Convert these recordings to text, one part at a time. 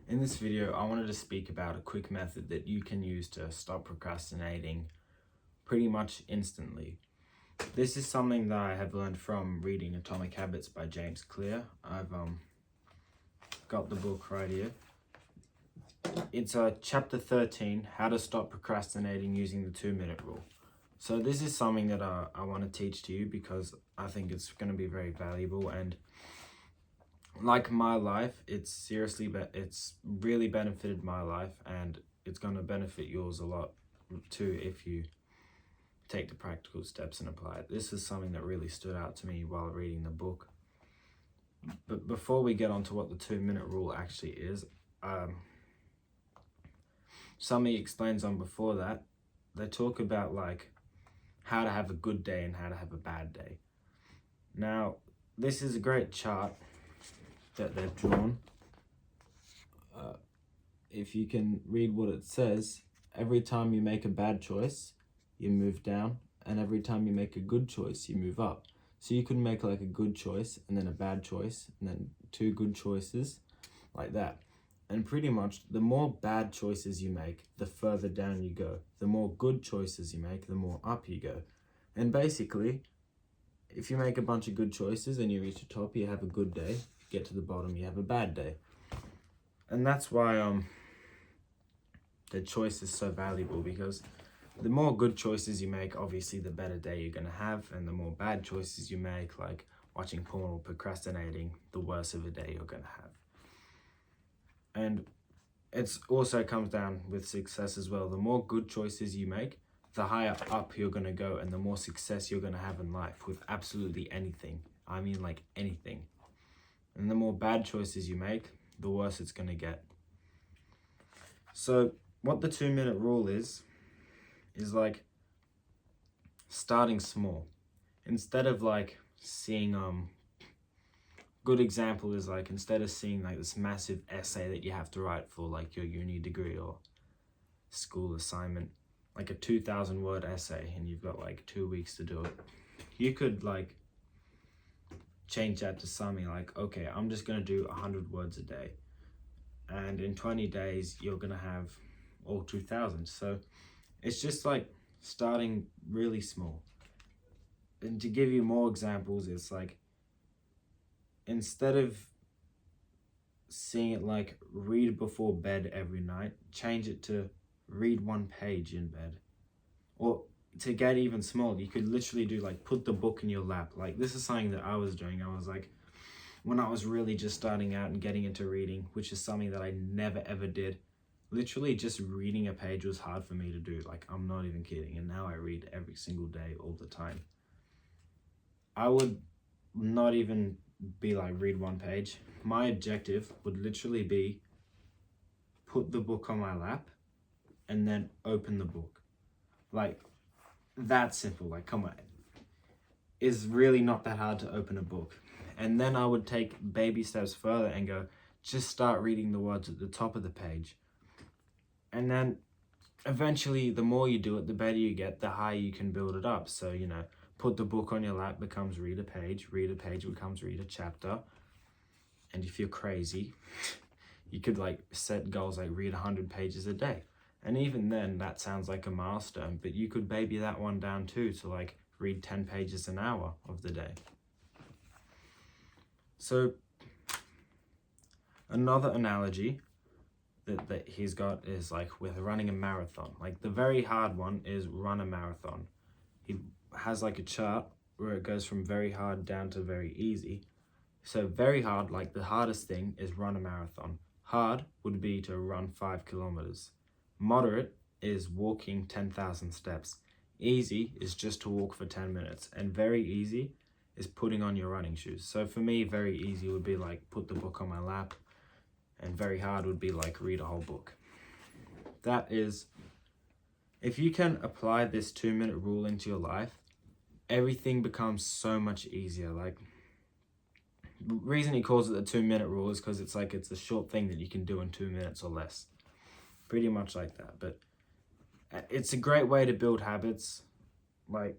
In this video, I wanted to speak about a quick method that you can use to stop procrastinating pretty much instantly. This is something that I have learned from reading Atomic Habits by James Clear. I've got the book right here. It's chapter 13, How to Stop Procrastinating Using the 2-Minute Rule. So this is something that I want to teach to you because I think it's going to be very valuable, and like my life, it's really benefited my life, and it's going to benefit yours a lot too if you take the practical steps and apply it. This is something that really stood out to me while reading the book. But before we get on to what the 2-minute rule actually is, somebody explains on before that, they talk about like how to have a good day and how to have a bad day. Now, this is a great chart that they've drawn. If you can read what it says, every time you make a bad choice, you move down, and every time you make a good choice, you move up. So you can make like a good choice and then a bad choice and then 2 good choices, like that. And pretty much the more bad choices you make, the further down you go. The more good choices you make, the more up you go. And basically, if you make a bunch of good choices and you reach the top, you have a good day. If you get to the bottom, you have a bad day. And that's why the choice is so valuable, because the more good choices you make, obviously the better day you're going to have, and the more bad choices you make, like watching porn or procrastinating, the worse of a day you're going to have. And it also comes down with success as well. The more good choices you make, the higher up you're going to go, and the more success you're going to have in life with absolutely anything. I mean like anything. And the more bad choices you make, the worse it's going to get. So what the 2-minute rule is like starting small. Instead of like seeing good example is like, instead of seeing like this massive essay that you have to write for like your uni degree or school assignment, like a 2,000 word essay, and you've got like 2 weeks to do it, you could like change that to something like, okay, I'm just going to do 100 words a day, and in 20 days you're going to have all 2,000. So it's just like starting really small. And to give you more examples, it's like, instead of seeing it like read before bed every night, change it to read 1 page in bed. Or to get even smaller, you could literally do like put the book in your lap. Like, this is something that I was doing. I was like, when I was really just starting out and getting into reading, which is something that I never ever did, literally just reading a page was hard for me to do. Like, I'm not even kidding. And now I read every single day, all the time. I would not even be like read 1 page. My objective would literally be put the book on my lap and then open the book. Like, that simple. Like, come on. It's really not that hard to open a book. And then I would take baby steps further and go, just start reading the words at the top of the page. And then eventually, the more you do it, the better you get, the higher you can build it up. So, put the book on your lap becomes read a page becomes read a chapter. And if you're crazy, you could like set goals like read 100 pages a day. And even then, that sounds like a milestone, but you could baby that one down too, to like read 10 pages an hour of the day. So another analogy that he's got is like with running a marathon. Like, the very hard one is run a marathon. He has like a chart where it goes from very hard down to very easy. So very hard, like the hardest thing, is run a marathon. Hard would be to run 5 kilometers. Moderate is walking 10,000 steps. Easy is just to walk for 10 minutes. And very easy is putting on your running shoes. So for me, very easy would be like put the book on my lap, and very hard would be like read a whole book. That is, if you can apply this 2-minute rule into your life, everything becomes so much easier. Like, the reason he calls it the 2-minute rule is because it's like it's a short thing that you can do in 2 minutes or less. Pretty much like that. But it's a great way to build habits, like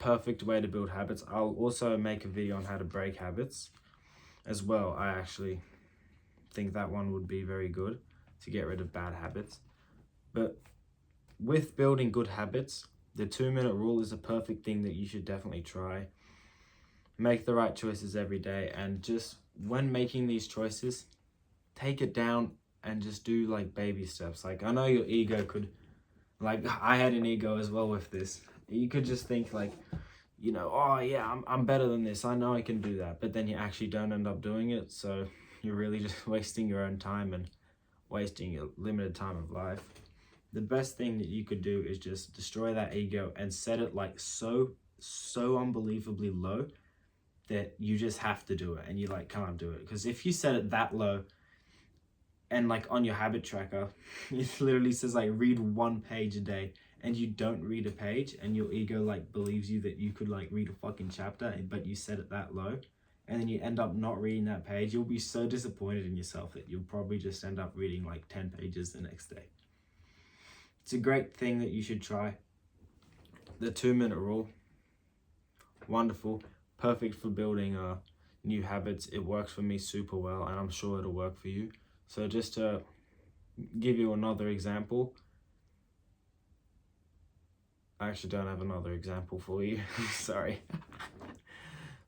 perfect way to build habits. I'll also make a video on how to break habits as well. I actually think that one would be very good to get rid of bad habits. But with building good habits, the 2-minute rule is a perfect thing that you should definitely try. Make the right choices every day, and just when making these choices, take it down and just do like baby steps. Like, I know your ego could, like, I had an ego as well with this. You could just think like, you know, oh yeah, I'm better than this. I know I can do that. But then you actually don't end up doing it. So you're really just wasting your own time and wasting your limited time of life. The best thing that you could do is just destroy that ego and set it like so unbelievably low that you just have to do it and you like can't do it. Because if you set it that low, and like on your habit tracker, it literally says like read 1 page a day, and you don't read a page, and your ego like believes you that you could like read a fucking chapter, but you set it that low, and then you end up not reading that page, you'll be so disappointed in yourself that you'll probably just end up reading like 10 pages the next day. It's a great thing that you should try. The 2-minute rule, wonderful, perfect for building new habits. It works for me super well, and I'm sure it'll work for you. So just to give you another example, I actually don't have another example for you. Sorry.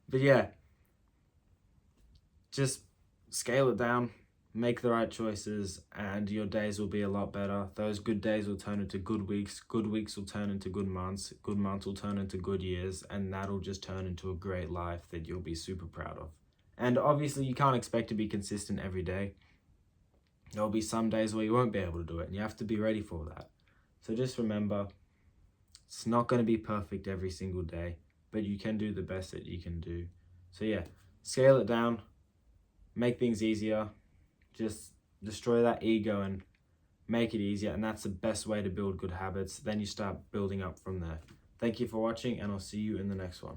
But yeah, just scale it down, make the right choices, and your days will be a lot better. Those good days will turn into good weeks will turn into good months will turn into good years, and that'll just turn into a great life that you'll be super proud of. And obviously you can't expect to be consistent every day. There'll be some days where you won't be able to do it, and you have to be ready for that. So just remember, it's not going to be perfect every single day, but you can do the best that you can do. So yeah, scale it down, make things easier, just destroy that ego and make it easier, and that's the best way to build good habits. Then you start building up from there. Thank you for watching, and I'll see you in the next one.